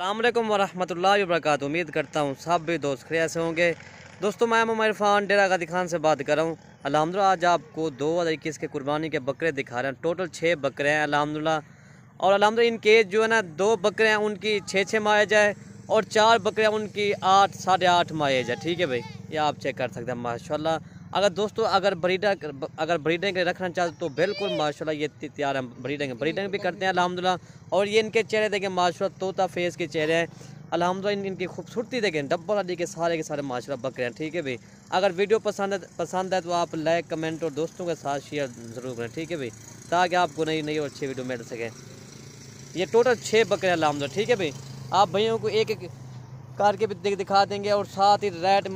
अस्सलामुअलैकुम वरहमतुल्लाहि वबरकातुहू। उम्मीद करता हूँ सब भी दोस्त खैरियत से होंगे। दोस्तों मैं मोहम्मद इरफान डेरा गाजी खान से बात कर रहा हूँ। अल्हम्दुलिल्लाह आज आपको 2021 के कुर्बानी के बकरे दिखा रहे हैं। टोटल 6 बकरे हैं अल्हम्दुलिल्लाह। और अल्हम्दुलिल्लाह इनके जो है ना 2 बकरे हैं उनकी 6 माह एज है और 4 बकरे हैं उनकी 8 साढ़े 8 माह एज है। ठीक है भाई, ये आप चेक कर सकते हैं माशाल्लाह। अगर दोस्तों अगर ब्रीडिंग के रखना चाहते तो बिल्कुल माशाल्लाह ये तैयार है। ब्रीडिंग भी करते हैं अल्हम्दुलिल्लाह। और ये इनके चेहरे देखें माशाल्लाह तोता फेस के चेहरे हैं अल्हम्दुलिल्लाह। इनकी खूबसूरती देखें डब्बल हड्डी के सारे माशाल्लाह बकरे हैं। ठीक है भाई, अगर वीडियो पसंद है तो आप लाइक कमेंट और दोस्तों के साथ शेयर ज़रूर करें। ठीक है भाई, ताकि आपको नई और अच्छी वीडियो मिल सके। ये टोटल 6 बकरे अल्हम्दुलिल्लाह। ठीक है भाई, आप भैया को एक एक करके भी दिखा देंगे और साथ ही रेट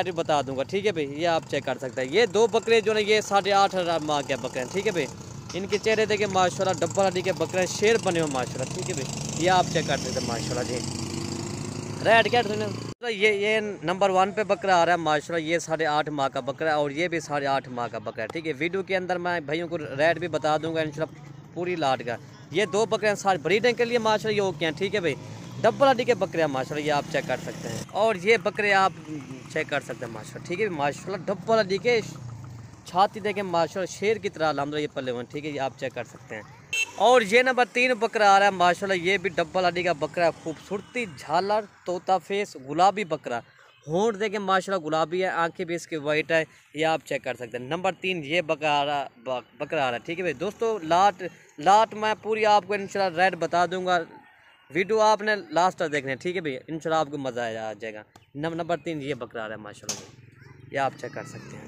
भी बता दूंगा। ठीक है भाई, ये आप चेक कर सकते हैं। ये 2 बकरे जो है ये 8.5 माह के बकरे हैं। ठीक है भाई, इनके चेहरे देखे माशाल्लाह डब्बल हड्डी के बकरे हैं, शेर बने हुए माशाल्लाह। ठीक है भाई, ये आप चेक कर सकते हैं माशाल्लाह जी। रेट क्या ये नंबर 1 पे बकरा आ रहा है माशाल्लाह। ये 8.5 माह का बकरा है और ये भी 8.5 माह का बकरा है। ठीक है, वीडियो के अंदर मैं भैया को रेट भी बता दूंगा इंशाल्लाह पूरी लाट का। ये 2 बकरे हैं सारे ब्रीडिंग के लिए माशाल्लाह ये ओके हैं। ठीक है भाई, डब्बल हड्डी के बकरे हैं माशाल्लाह, ये आप चेक कर सकते हैं। और ये बकरे आप चेक कर सकते हैं माशाल्लाह। ठीक है माशाल्लाह, डब्बल हड्डी के छाती देखें माशाल्लाह शेर की तरह अल्हम्दुलिल्लाह ये पल्ले हुए। ठीक है, ये आप चेक कर सकते हैं। और ये नंबर 3 बकरा आ रहा है माशाल्लाह। ये भी डब्बल हड्डी का बकरा है, खूबसूरती झालर तोता फेस गुलाबी बकरा। होंठ देखें माशाल्लाह गुलाबी है, आंखें भी इसकी वाइट है, ये आप चेक कर सकते हैं। नंबर 3 ये बकरा आ रहा है। ठीक है भाई दोस्तों, लाट मैं पूरी आपको इंशाल्लाह रेट बता दूंगा। वीडियो आपने लास्ट तक देखना है। ठीक है भैया, इंशाल्लाह आपको मज़ा आ जाएगा। नंबर 3 ये बकरा आ रहा है माशाल्लाह, ये आप चेक कर सकते हैं।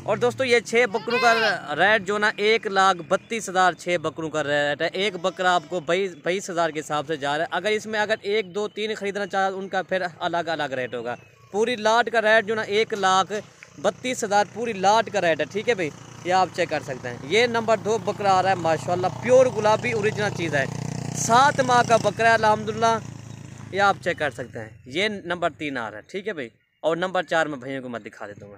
और दोस्तों ये 6 बकरों का रेट जो ना 1,32,000 6 बकरों का रेट है। एक बकरा आपको 22,000 के हिसाब से जा रहा है। अगर इसमें अगर 1, 2, 3 खरीदना चाहे उनका फिर अलग अलग रेट होगा। पूरी लाट का रेट जो ना 1,32,000 पूरी लाट का रेट है। ठीक है भाई, ये आप चेक कर सकते हैं। ये नंबर 2 बकरा आ रहा है माशाल्लाह, प्योर गुलाबी ओरिजिनल चीज़ है, 7 माह का बकरा है अल्हम्दुलिल्लाह, ये आप चेक कर सकते हैं। ये नंबर 3 आ रहा है। ठीक है भाई, और नंबर 4 में भैया को मैं दिखा देता हूँ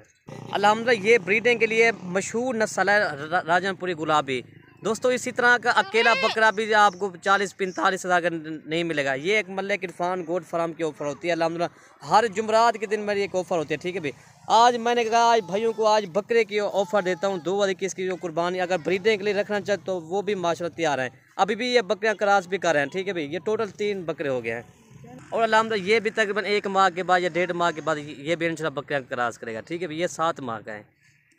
अल्हम्दुलिल्लाह। ये ब्रीडिंग के लिए मशहूर नस्ल है राजनपुरी गुलाबी। दोस्तों इसी तरह का अकेला बकरा भी आपको 40-45 हज़ार का नहीं मिलेगा। ये एक मलिक इरफान गोट फार्म की ऑफ़र होती है अल्हम्दुलिल्लाह। हर जुमरात के दिन मेरी एक ऑफ़र होती है। ठीक है भाई, आज मैंने कहा आज भाइयों को आज बकरे की ऑफ़र देता हूँ 2021 की जो कुर्बानी अगर ब्रीडिंग के लिए रखना चाहे तो वो भी माशाल्लाह तैयार हैं। अभी भी ये बकरियाँ क्रॉस भी कर रहे हैं। ठीक है भाई, ये टोटल 3 बकरे हो गए हैं। और अल्हम्दुलिल्लाह ये भी तकरीबन 1 माह के बाद या 1.5 माह के बाद ये भी इंशाल्लाह बकरियाँ क्रॉस करेगा। ठीक है भाई, ये 7 माह का है।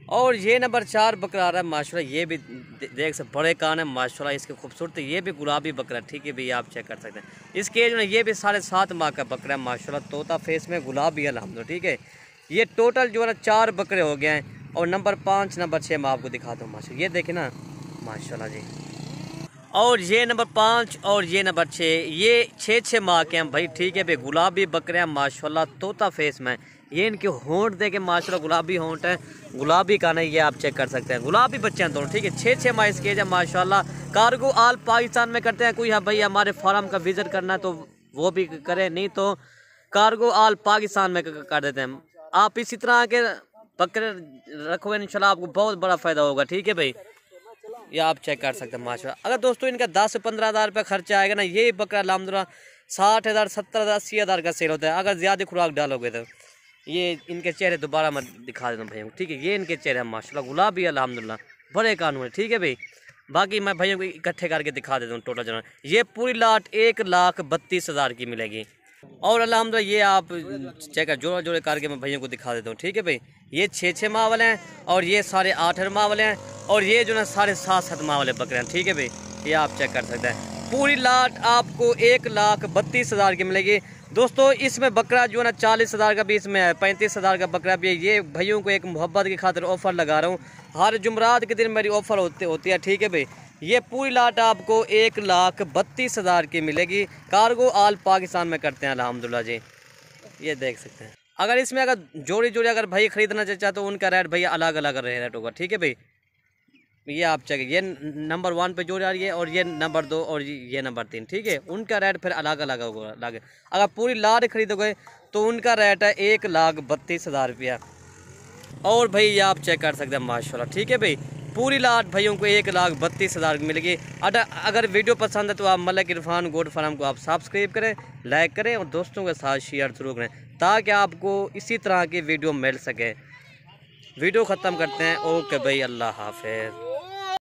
और ये नंबर 4 बकरा आ रहा है माशाल्लाह। ये भी देख सकते बड़े कान है माशाल्लाह, इसकी खूबसूरती। ये भी गुलाबी बकरा। ठीक है भाई, आप चेक कर सकते हैं। इसके एज में ये भी 7.5 माह का बकरा है माशाल्लाह, तोता फेस में गुलाबी है अल्हम्दुलिल्लाह। ठीक है, ये टोटल जो है 4 बकरे हो गए हैं। और नंबर 5 नंबर 6 मैं आपको दिखाता हूँ माशाल्लाह, ये देखें ना माशाल्लाह जी। और ये नंबर 5 और ये नंबर 6 ये 6 माह के हैं भाई। ठीक है भाई, गुलाबी बकरे हैं माशाल्लाह, तोता फेस में। ये इनके होंठ देखे माशाल्लाह गुलाबी होंठ है, गुलाबी कान है, ये आप चेक कर सकते हैं। गुलाबी बच्चे हैं दोनों। ठीक है, 6 माह इसके एज है माशाल्लाह। कार्गो आल पाकिस्तान में करते हैं। कोई है भाई हमारे फार्म का विजिट करना है तो वो भी करे, नहीं तो कार्गो आल पाकिस्तान में कर देते हैं। आप इसी तरह के बकरे रखो इंशाल्लाह आपको बहुत बड़ा फ़ायदा होगा। ठीक है भाई, ये आप चेक कर सकते हैं माशाल्लाह। अगर दोस्तों इनका 10-15 हज़ार रुपये खर्चा आएगा ना, ये बकरा अल्हम्दुलिल्लाह 60,000 70,000 80,000 का सेल होता है अगर ज़्यादा खुराक डालोगे तो। ये इनके चेहरे दोबारा मैं दिखा देता हूँ भैया। ठीक है, ये इनके चेहरे माशाल्लाह गुलाबी अल्हम्दुलिल्लाह, बड़े कानून है। ठीक है भाई, बाकी मैं भैया को इकट्ठे करके दिखा देता हूँ टोटल जना। ये पूरी लाट 1,32,000 की मिलेगी। और अल्हम्दुलिल्लाह ये आप चेक जोड़े करके मैं भैया को दिखा देता हूँ। ठीक है भाई, ये 6 माह वाले हैं और ये 8.5 माह वाले हैं और ये जो ना 7.5 माह वाले बकरे हैं। ठीक है भाई, ये आप चेक कर सकते हैं। पूरी लाट आपको 1,32,000 की मिलेगी। दोस्तों इसमें बकरा जो है ना 40,000 का भी इसमें है, 35,000 का बकरा भी है। ये भैयों को एक मोहब्बत की खातिर ऑफ़र लगा रहा हूँ। हर जुमरात के दिन मेरी ऑफ़र होती है। ठीक है भाई, ये पूरी लाट आपको 1,32,000 की मिलेगी। कार्गो आल पाकिस्तान में करते हैं अल्हम्दुलिल्लाह जी, ये देख सकते हैं। अगर इसमें अगर जोड़ी अगर भाई ख़रीदना चाहते तो उनका रेट भैया अलग अलग रेट होगा। ठीक है भाई, ये आप चेक, ये नंबर 1 पे जोड़ आ रही है और ये नंबर 2 और ये नंबर 3। ठीक है, उनका रेट फिर अलग अलग होगा। अगर पूरी लाट खरीदोगे तो उनका रेट है 1,32,000 रुपया। और भाई ये आप चेक कर सकते हैं माशाल्लाह। ठीक है भाई, पूरी लाट भाइयों को 1,32,000 मिलेगी। अगर वीडियो पसंद है तो आप मलिक इरफान गोट फार्म को आप सब्सक्राइब करें, लाइक करें और दोस्तों के साथ शेयर जरूर करें ताकि आपको इसी तरह की वीडियो मिल सके। वीडियो ख़त्म करते हैं। ओके भाई, अल्लाह हाफिज़।